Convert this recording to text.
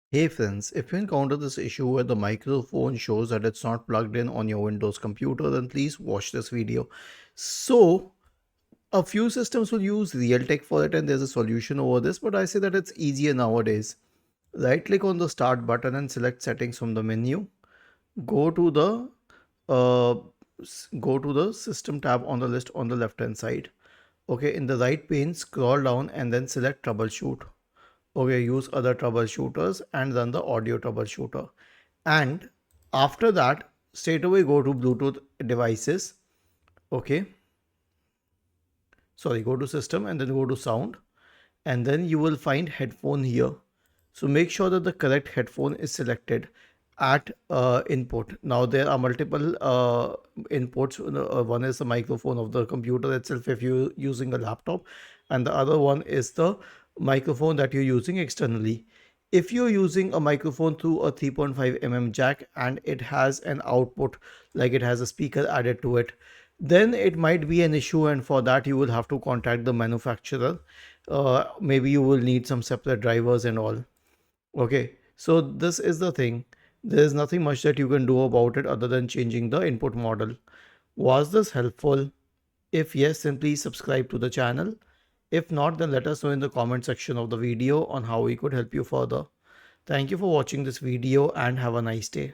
Hey friends, if you encounter this issue where the microphone shows that it's not plugged in on your Windows computer, then please watch this video. So, a few systems will use Realtek for it and there's a solution over this, but I say that it's easier nowadays. Right click on the start button and select settings from the menu. Go to the uh, go to the system tab on the list on the left hand side. Okay, in the right pane, scroll down and then select troubleshoot. Okay, use other troubleshooters and run the audio troubleshooter. And after that, straight away go to Bluetooth devices. Okay, sorry, go to system and then go to sound, and then you will find headphone here. So make sure that the correct headphone is selected at input. Now there are multiple inputs. One is the microphone of the computer itself if you're using a laptop, and the other one is the microphone that you're using externally. If you're using a microphone through a 3.5 jack and it has an output, like it has a speaker added to it, then it might be an issue, and for that you will have to contact the manufacturer. Maybe you will need some separate drivers and all. Okay, so this is the thing. There is nothing much that you can do about it other than changing the input model. Was this helpful? If yes, then please subscribe to the channel. If not, then let us know in the comment section of the video on how we could help you further. Thank you for watching this video and have a nice day.